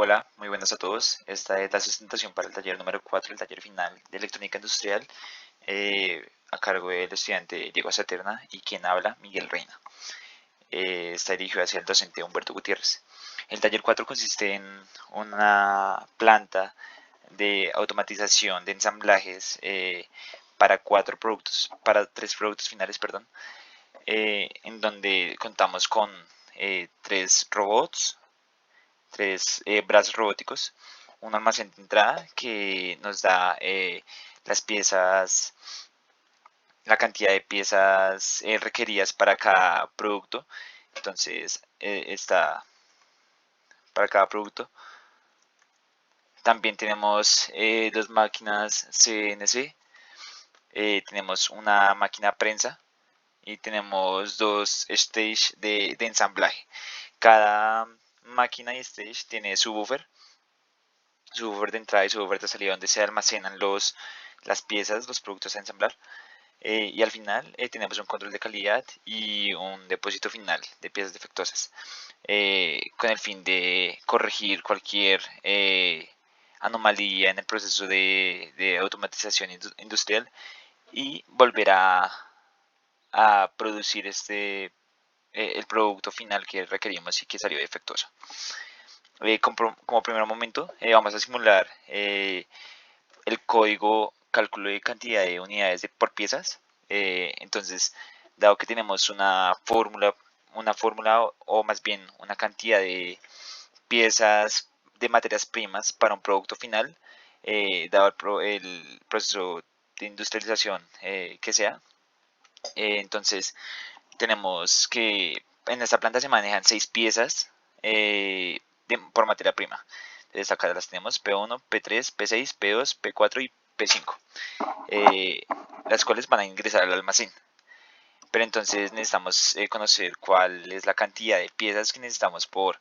Hola, muy buenas a todos. Esta es la sustentación para el taller número 4, el taller final de electrónica industrial, a cargo del estudiante Diego Saterna y quien habla, Miguel Reina. Está dirigido hacia el docente Humberto Gutiérrez. El taller 4 consiste en una planta de automatización de ensamblajes para tres productos finales, perdón, en donde contamos con tres robots, tres brazos robóticos, un almacén de entrada que nos da las piezas, la cantidad de piezas requeridas para cada producto. Entonces, está para cada producto. También tenemos dos máquinas CNC, tenemos una máquina prensa y tenemos dos stage de ensamblaje. Cada máquina y stage tiene su buffer de entrada y su buffer de salida, donde se almacenan las piezas, los productos a ensamblar. Y al final tenemos un control de calidad y un depósito final de piezas defectuosas, con el fin de corregir cualquier anomalía en el proceso de automatización industrial y volver a producir el producto final que requerimos y que salió defectuoso. Como primer momento vamos a simular el código cálculo de cantidad de unidades por piezas. Entonces, dado que tenemos una fórmula o más bien una cantidad de piezas de materias primas para un producto final, dado el proceso de industrialización que sea, entonces tenemos que en esta planta se manejan 6 piezas por materia prima. Entonces acá las tenemos P1, P3, P6, P2, P4 y P5, las cuales van a ingresar al almacén. Pero entonces necesitamos conocer cuál es la cantidad de piezas que necesitamos por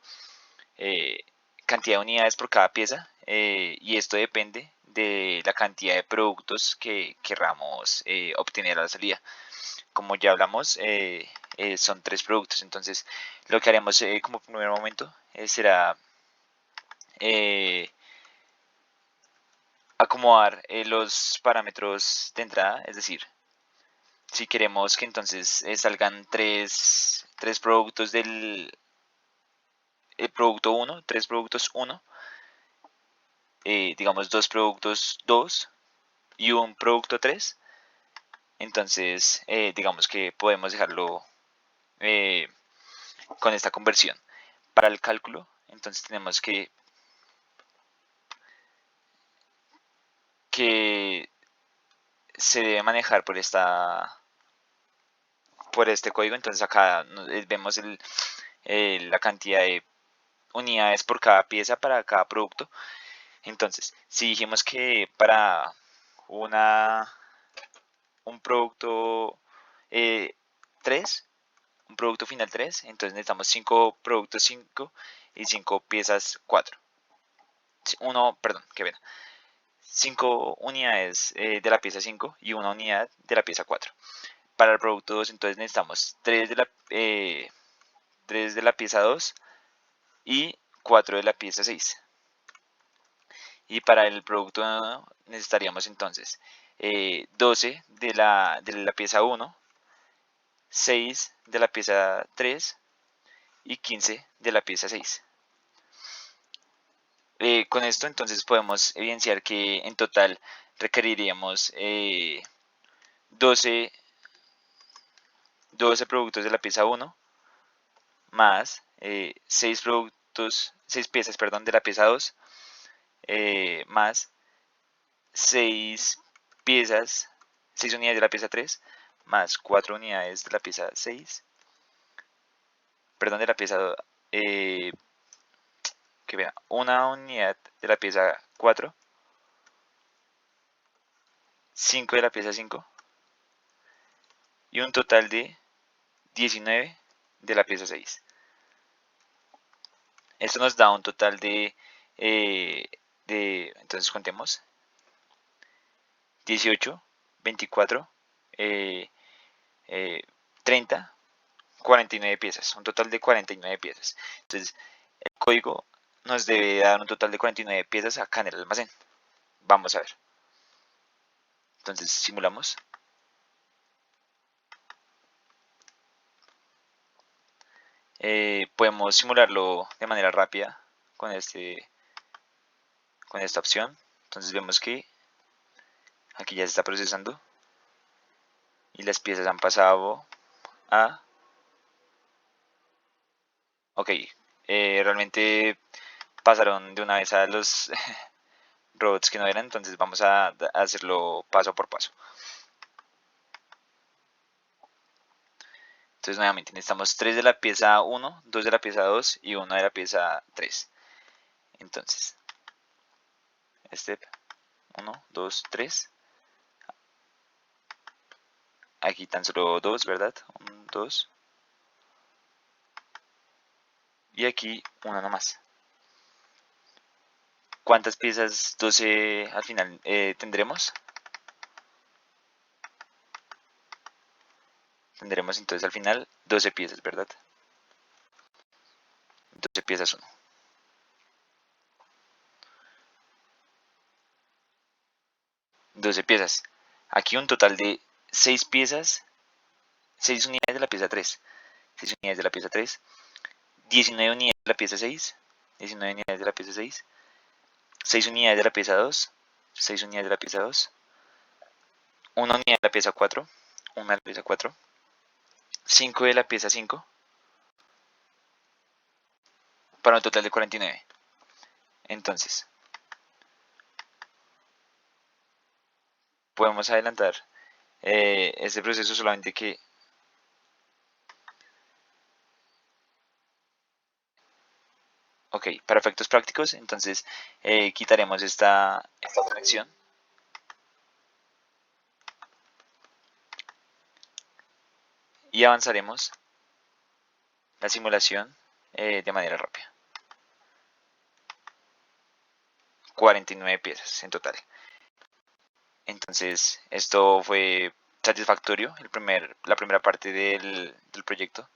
cantidad de unidades por cada pieza, y esto depende de la cantidad de productos que querramos obtener a la salida. Como ya hablamos, son 3 productos. Entonces, lo que haremos como primer momento será acomodar los parámetros de entrada. Es decir, si queremos que entonces salgan 3 productos del producto 1, 3 productos 1, digamos 2 productos 2 y un producto 3, entonces digamos que podemos dejarlo con esta conversión. Para el cálculo, entonces tenemos que se debe manejar por este código. Entonces acá vemos la cantidad de unidades por cada pieza para cada producto. Entonces, si dijimos que para un producto 3, un producto final 3, entonces necesitamos 5 productos 5 y 5 piezas 4. Perdón, qué pena. 5 unidades de la pieza 5 y una unidad de la pieza 4. Para el producto 2 entonces necesitamos 3 de la pieza 2 y 4 de la pieza 6. Y para el producto 1 necesitaríamos entonces 12 de la pieza 1, 6 de la pieza 3 y 15 de la pieza 6. Con esto entonces podemos evidenciar que en total requeriríamos 12 productos de la pieza 1 más 6 piezas, perdón, de la pieza 2, más 6 unidades de la pieza 3 más 4 unidades de la pieza 6, perdón, de la pieza que vea, una unidad de la pieza 4, 5 de la pieza 5 y un total de 19 de la pieza 6. Esto nos da un total entonces contemos, 18, 24, 30, 49 piezas, un total de 49 piezas. Entonces, el código nos debe dar un total de 49 piezas acá en el almacén. Vamos a ver. Entonces simulamos. Podemos simularlo de manera rápida con con esta opción. Entonces vemos que aquí ya se está procesando y las piezas han pasado a... Ok, realmente pasaron de una vez a los robots que no eran, entonces vamos a hacerlo paso por paso. Entonces nuevamente necesitamos 3 de la pieza 1, 2 de la pieza 2 y 1 de la pieza 3. Entonces, step 1, 2, 3. Aquí tan solo 2, ¿verdad? 1, 2. Y aquí una nomás. ¿Cuántas piezas 12 al final tendremos? Tendremos entonces al final 12 piezas, ¿verdad? 12 piezas 1. 12 piezas. Aquí un total de 6 piezas, 6 unidades de la pieza 3. 6 unidades de la pieza 3. 19 unidades de la pieza 6. 19 unidades de la pieza 6. 6 unidades de la pieza 2. 6 unidades de la pieza 2. 1 unidad de la pieza 4. 1 de la pieza 4. 5 de la pieza 5. Para un total de 49. Entonces, podemos adelantar este proceso solamente que ok, para efectos prácticos, entonces quitaremos esta conexión y avanzaremos la simulación de manera rápida. 49 piezas en total. Entonces, esto fue satisfactorio, la primera parte del proyecto.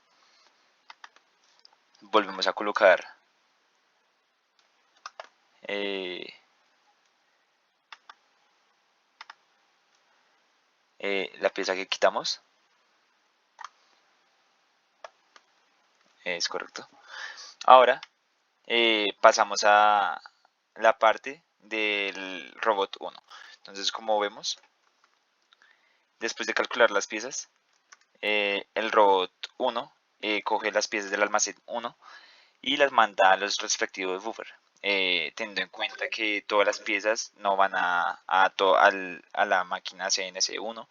Volvemos a colocar la pieza que quitamos. Es correcto. Ahora pasamos a la parte del robot 1. Entonces, como vemos, después de calcular las piezas, el robot 1 coge las piezas del almacén 1 y las manda a los respectivos buffer, teniendo en cuenta que todas las piezas no van a la máquina CNC1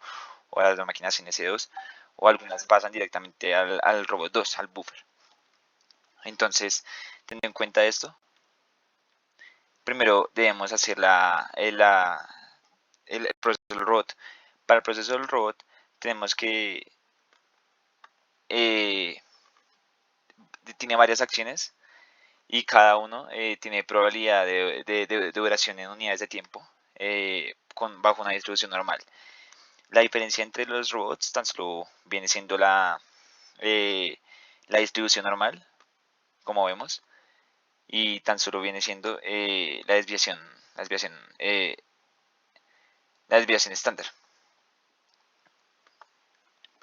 o a la máquina CNC2, o algunas pasan directamente al robot 2, al buffer. Entonces, teniendo en cuenta esto, primero debemos hacer el proceso del robot. Para el proceso del robot tenemos que eh, tiene varias acciones y cada uno tiene probabilidad de duración en unidades de tiempo bajo una distribución normal. La diferencia entre los robots tan solo viene siendo la distribución normal, como vemos, y tan solo viene siendo la desviación, la desviación estándar.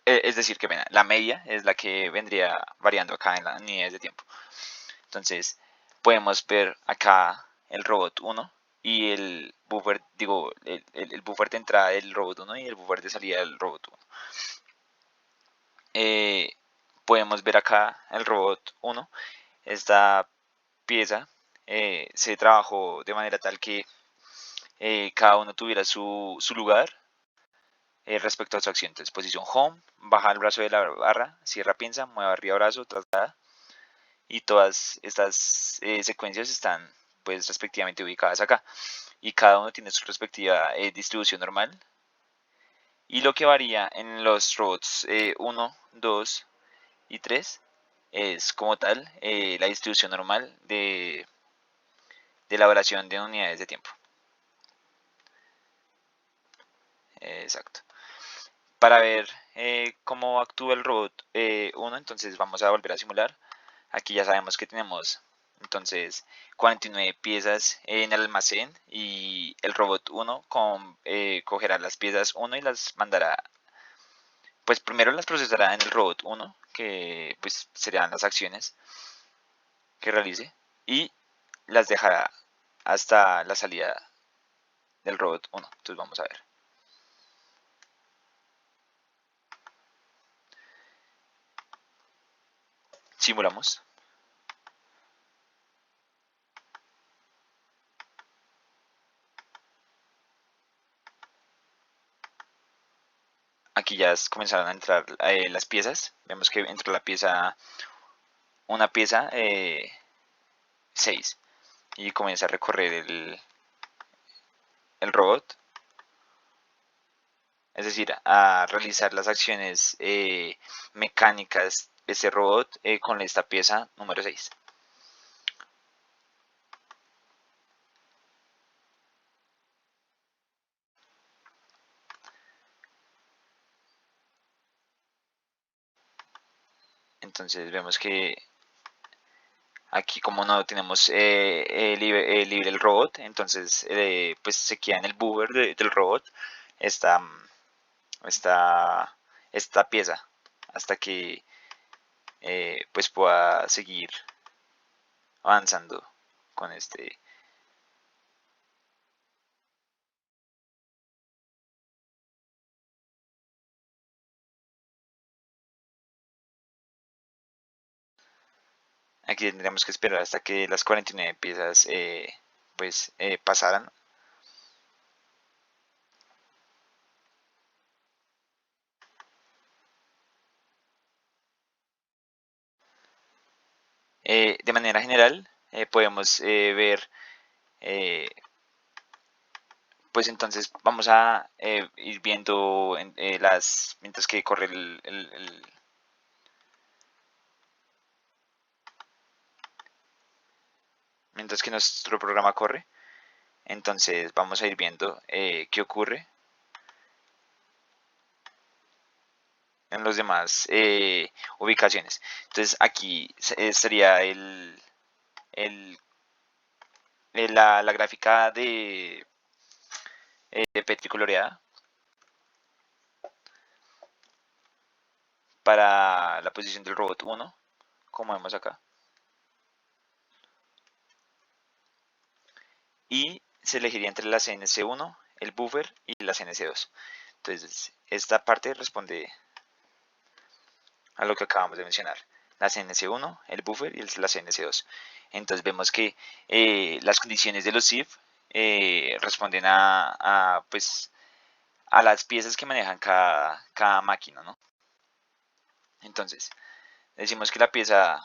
Es decir, que la media es la que vendría variando acá en las unidades de tiempo. Entonces, podemos ver acá el robot 1 y el buffer, digo, el buffer de entrada del robot 1 y el buffer de salida del robot 1. Podemos ver acá el robot 1. Esta pieza se trabajó de manera tal que cada uno tuviera su lugar respecto a su acción. Entonces, posición home, baja el brazo de la barra, cierra pinza, mueve arriba brazo, traslada. Y todas estas secuencias están pues respectivamente ubicadas acá. Y cada uno tiene su respectiva distribución normal. Y lo que varía en los robots 1, 2 y 3 es como tal la distribución normal de elaboración de unidades de tiempo. Exacto. Para ver cómo actúa el robot 1, entonces vamos a volver a simular. Aquí ya sabemos que tenemos Entonces 49 piezas en el almacén y el robot 1 cogerá las piezas 1 y las mandará, pues primero las procesará en el robot 1, que pues serían las acciones que realice, y las dejará hasta la salida del robot 1. Entonces vamos a ver. Simulamos. Aquí ya comenzaron a entrar las piezas. Vemos que entró una pieza 6 y comienza a recorrer el robot, es decir, a realizar las acciones mecánicas de ese robot con esta pieza número 6. Entonces vemos que aquí, como no tenemos libre el robot, entonces pues se queda en el buffer del robot esta, esta, esta pieza hasta que pues pueda seguir avanzando con este. Aquí tendríamos que esperar hasta que las 49 piezas pues pasaran. De manera general podemos ver, pues entonces vamos a ir viendo mientras que corre mientras que nuestro programa corre. Entonces vamos a ir viendo qué ocurre en los demás ubicaciones. Entonces aquí sería la gráfica de Petri coloreada para la posición del robot 1, como vemos acá. Y se elegiría entre la CNC1, el buffer y la CNC2. Entonces, esta parte responde a lo que acabamos de mencionar. La CNC1, el buffer y la CNC2. Entonces vemos que las condiciones de los SIF responden pues, a las piezas que manejan cada máquina, ¿no? Entonces, decimos que la pieza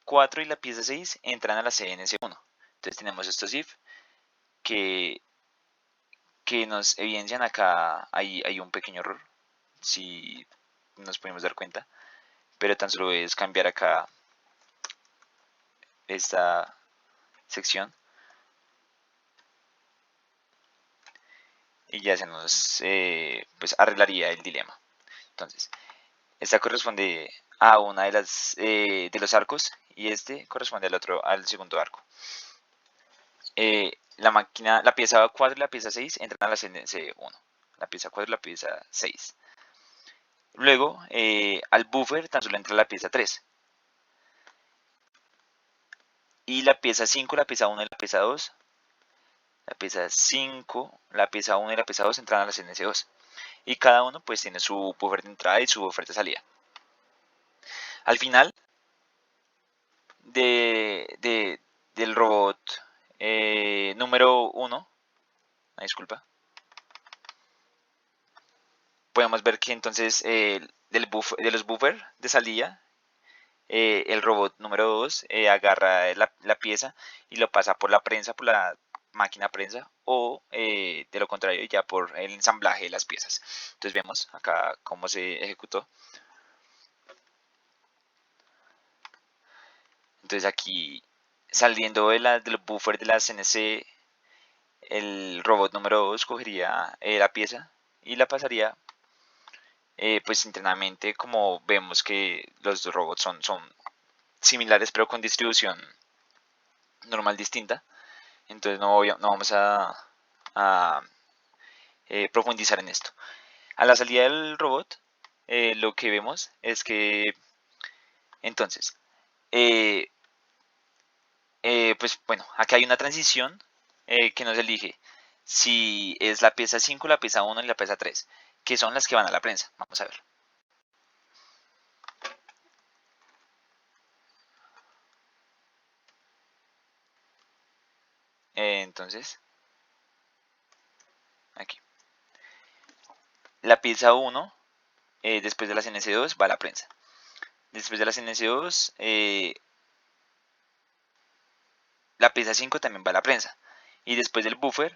4 y la pieza 6 entran a la CNC1. Entonces tenemos estos if que, que nos evidencian acá, hay un pequeño error, si nos podemos dar cuenta, pero tan solo es cambiar acá esta sección y ya se nos pues arreglaría el dilema. Entonces, esta corresponde a una de los arcos y este corresponde al segundo arco. La pieza 4 y la pieza 6 entran a la CNC1. La pieza 4 y la pieza 6. Luego, al buffer tan solo entra la pieza 3. Y la pieza 5, la pieza 1 y la pieza 2. La pieza 5, la pieza 1 y la pieza 2 entran a la CNC2. Y cada uno pues tiene su buffer de entrada y su buffer de salida. Al final del robot número 1, disculpa, podemos ver que entonces de los buffers de salida, el robot número 2 agarra la pieza y lo pasa por la prensa, por la máquina prensa, o de lo contrario ya por el ensamblaje de las piezas. Entonces vemos acá cómo se ejecutó. Entonces aquí, saliendo del buffer de la CNC, el robot número 2 cogería la pieza y la pasaría pues internamente, como vemos que los robots son similares pero con distribución normal distinta, entonces no vamos a profundizar en esto. A la salida del robot, lo que vemos es que entonces, eh, pues bueno, acá hay una transición que nos elige si es la pieza 5, la pieza 1 y la pieza 3, que son las que van a la prensa. Vamos a ver. Entonces, aquí. La pieza 1, después de la CNC2, va a la prensa. Después de la CNC2, la pieza 5 también va a la prensa. Y después del buffer,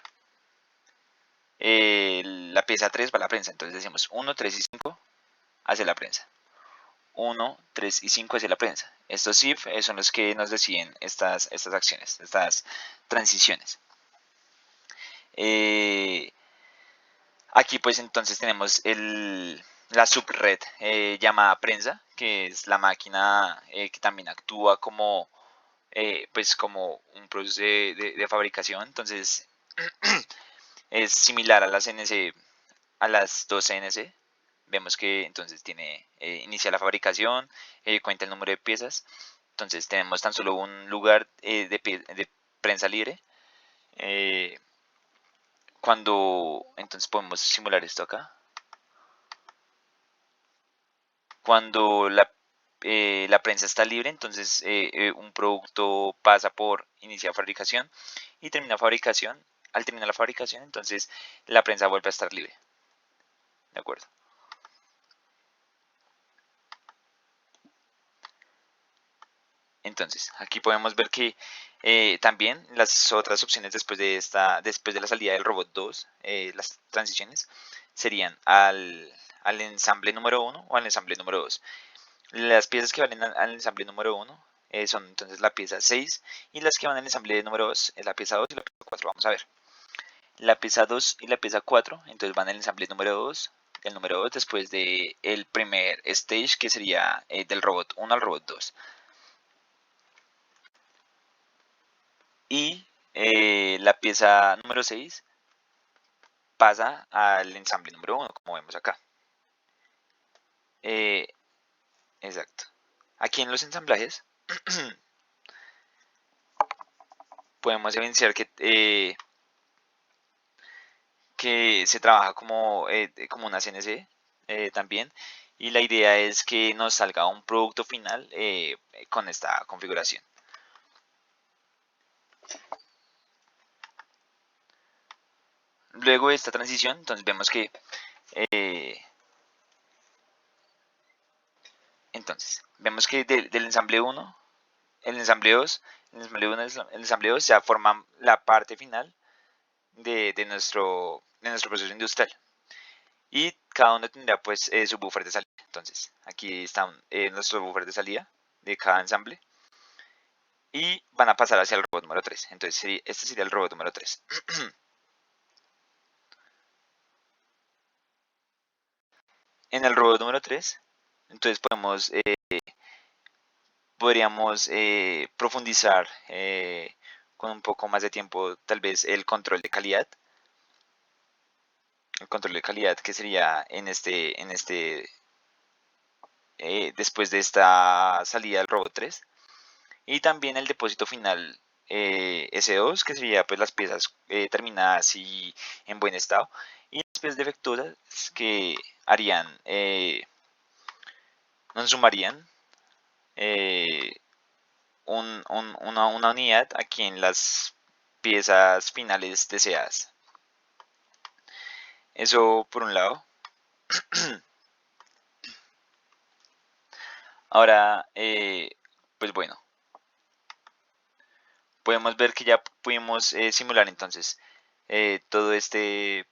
la pieza 3 va a la prensa. Entonces decimos 1, 3 y 5 hacia la prensa. 1, 3 y 5 hacia la prensa. Estos if son los que nos deciden estas acciones, estas transiciones. Aquí pues entonces tenemos la subred llamada prensa, que es la máquina que también actúa como, pues como un proceso de fabricación. Entonces es similar a las CNC, a las dos CNC. Vemos que entonces inicia la fabricación, cuenta el número de piezas. Entonces tenemos tan solo un lugar de prensa libre. Entonces podemos simular esto acá. Cuando la prensa está libre, entonces un producto pasa por iniciar fabricación y termina fabricación. Al terminar la fabricación, entonces la prensa vuelve a estar libre. ¿De acuerdo? Entonces, aquí podemos ver que también las otras opciones después de la salida del robot 2, las transiciones, serían al ensamble número 1 o al ensamble número 2. Las piezas que van al ensamble número 1 son entonces la pieza 6 y las que van al ensamble número 2 es la pieza 2 y la pieza 4. Vamos a ver. La pieza 2 y la pieza 4 entonces van al ensamble número 2, el número 2 después del primer stage que sería del robot 1 al robot 2. Y la pieza número 6 pasa al ensamble número 1, como vemos acá. Eh, exacto. Aquí en los ensamblajes podemos evidenciar que se trabaja como una CNC también. Y la idea es que nos salga un producto final con esta configuración. Luego de esta transición, entonces vemos que del ensamble 1, el ensamble 2, el ensamble 1, el ensamble 2 ya forman la parte final de nuestro proceso industrial. Y cada uno tendrá pues su buffer de salida. Entonces, aquí están nuestros buffers de salida de cada ensamble. Y van a pasar hacia el robot número 3. Entonces, este sería el robot número 3. En el robot número 3, entonces podríamos profundizar con un poco más de tiempo, tal vez el control de calidad. El control de calidad que sería después de esta salida del robot 3. Y también el depósito final S2, que sería pues las piezas terminadas y en buen estado. Y las piezas defectuosas que harían, nos sumarían una unidad aquí en las piezas finales deseadas. Eso por un lado. Ahora, pues bueno, podemos ver que ya pudimos simular entonces todo ese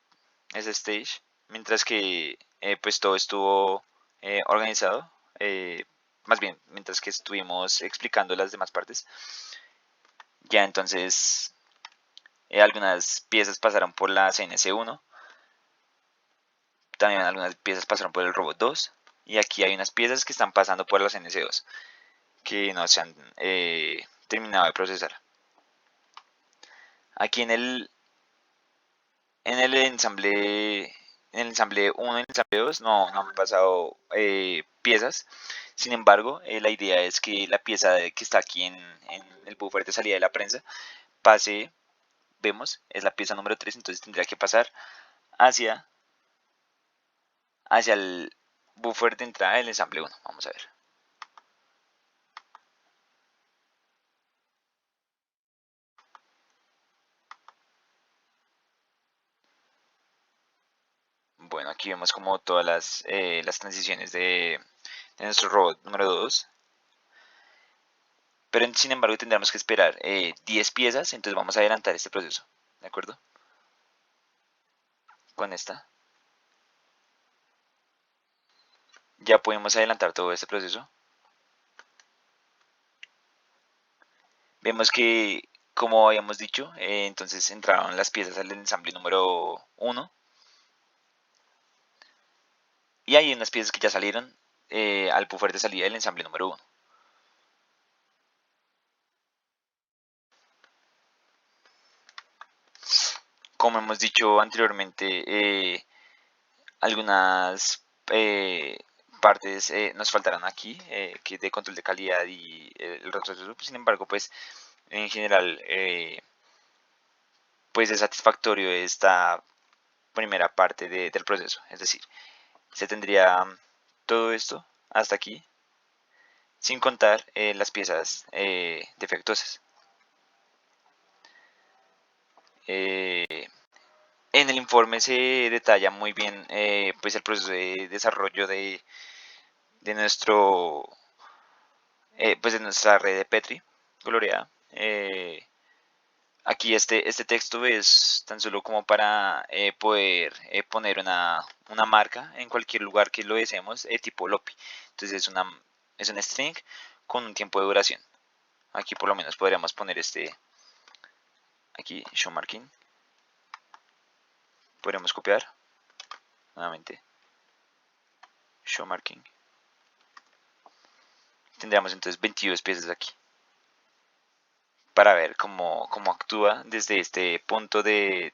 stage, mientras que pues todo estuvo organizado, más bien mientras que estuvimos explicando las demás partes. Ya entonces algunas piezas pasaron por la CNC1, también algunas piezas pasaron por el robot 2 y aquí hay unas piezas que están pasando por las NC2 que no se han terminado de procesar. Aquí en el ensamble 1 y el ensamble 2 no han pasado piezas. Sin embargo, la idea es que la pieza que está aquí en el buffer de salida de la prensa pase, vemos, es la pieza número 3, entonces tendría que pasar hacia, hacia el buffer de entrada del ensamble 1. Vamos a ver. Bueno, aquí vemos como todas las transiciones de nuestro robot número 2. Pero sin embargo tendremos que esperar 10 piezas, entonces vamos a adelantar este proceso, ¿de acuerdo? Con esta. Ya podemos adelantar todo este proceso. Vemos que, como habíamos dicho, entonces entraron las piezas al ensamble número 1. Y hay unas piezas que ya salieron al buffer de salida del ensamble número 1. Como hemos dicho anteriormente, algunas partes nos faltarán aquí, que de control de calidad y el retroceso. Sin embargo, pues en general, pues es satisfactorio esta primera parte del proceso. Es decir, se tendría todo esto hasta aquí, sin contar las piezas defectuosas. En el informe se detalla muy bien pues el proceso de desarrollo de nuestro pues de nuestra red de Petri coloreada. Aquí este texto es tan solo como para poder poner una marca en cualquier lugar que lo deseemos, tipo Lopi. Entonces es un string con un tiempo de duración. Aquí por lo menos podríamos poner aquí show marking. Podríamos copiar nuevamente show marking. Tendríamos entonces 22 piezas aquí para ver cómo actúa desde este punto de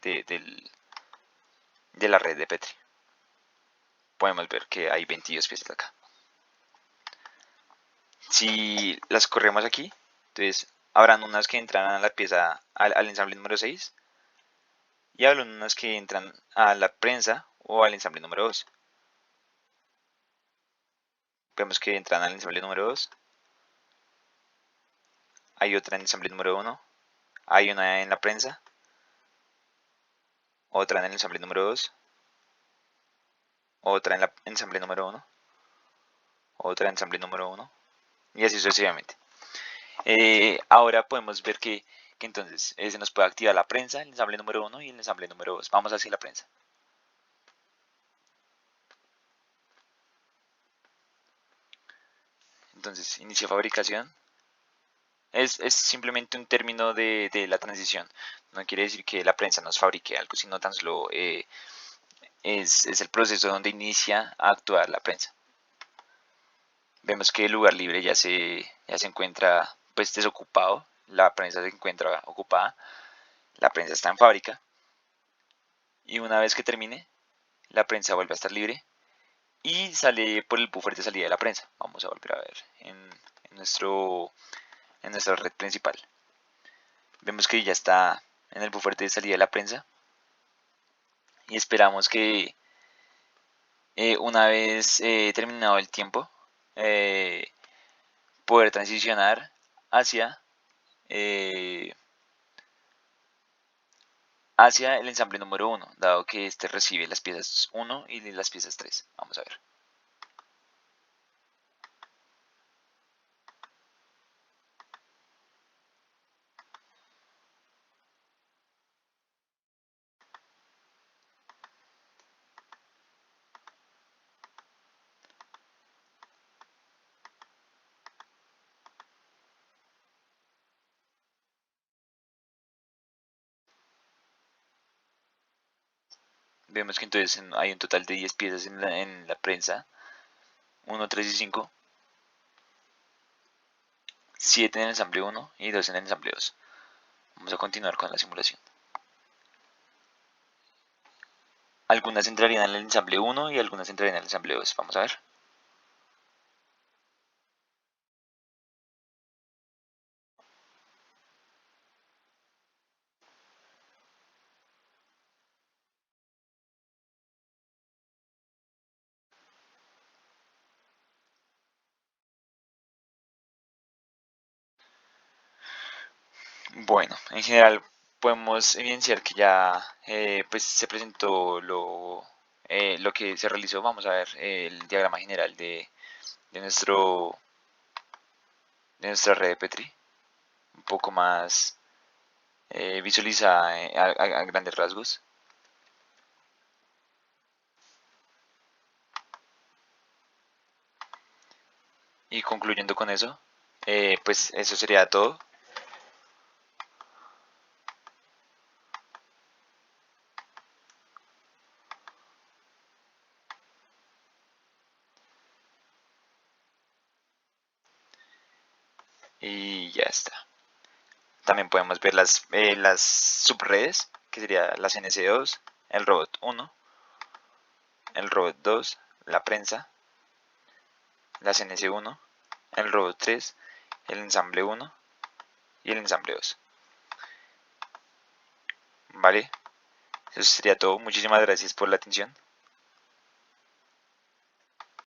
la red de Petri. Podemos ver que hay 22 piezas acá. Si las corremos aquí, entonces habrán unas que entrarán a la pieza al ensamble número 6 y habrán unas que entran a la prensa o al ensamble número 2. Vemos que entran al ensamble número 2. Hay otra en el ensamble número 1. Hay una en la prensa. Otra en el ensamble número 2. Otra en el ensamble número 1. Otra en el ensamble número 1. Y así sucesivamente. Ahora podemos ver que entonces se nos puede activar la prensa, el ensamble número 1 y el ensamble número 2. Vamos hacia la prensa. Entonces inicia fabricación. Es simplemente un término de la transición. No quiere decir que la prensa nos fabrique algo, sino tan solo es el proceso donde inicia a actuar la prensa. Vemos que el lugar libre ya se encuentra pues desocupado. La prensa se encuentra ocupada. La prensa está en fábrica. Y una vez que termine, la prensa vuelve a estar libre y sale por el buffer de salida de la prensa. Vamos a volver a ver en nuestra red principal. Vemos que ya está en el buffer de salida de la prensa y esperamos que una vez terminado el tiempo eh, poder transicionar hacia eh, hacia el ensamble número 1, dado que este recibe las piezas 1 y las piezas 3. Vamos a ver. Vemos que entonces hay un total de 10 piezas en la prensa. 1, 3 y 5. 7 en el ensamble 1 y 2 en el ensamble 2. Vamos a continuar con la simulación. Algunas entrarían en el ensamble 1 y algunas entrarían en el ensamble 2. Vamos a ver. Bueno, en general podemos evidenciar que ya pues se presentó lo que se realizó. Vamos a ver el diagrama general de, nuestro, de nuestra red de Petri, un poco más visualizada a grandes rasgos. Y concluyendo con eso, pues eso sería todo. Y ya está. También podemos ver las subredes, que sería la CNC2, el robot 1, el robot 2, la prensa, la CNC1, el robot 3, el ensamble 1 y el ensamble 2. Vale, eso sería todo. Muchísimas gracias por la atención.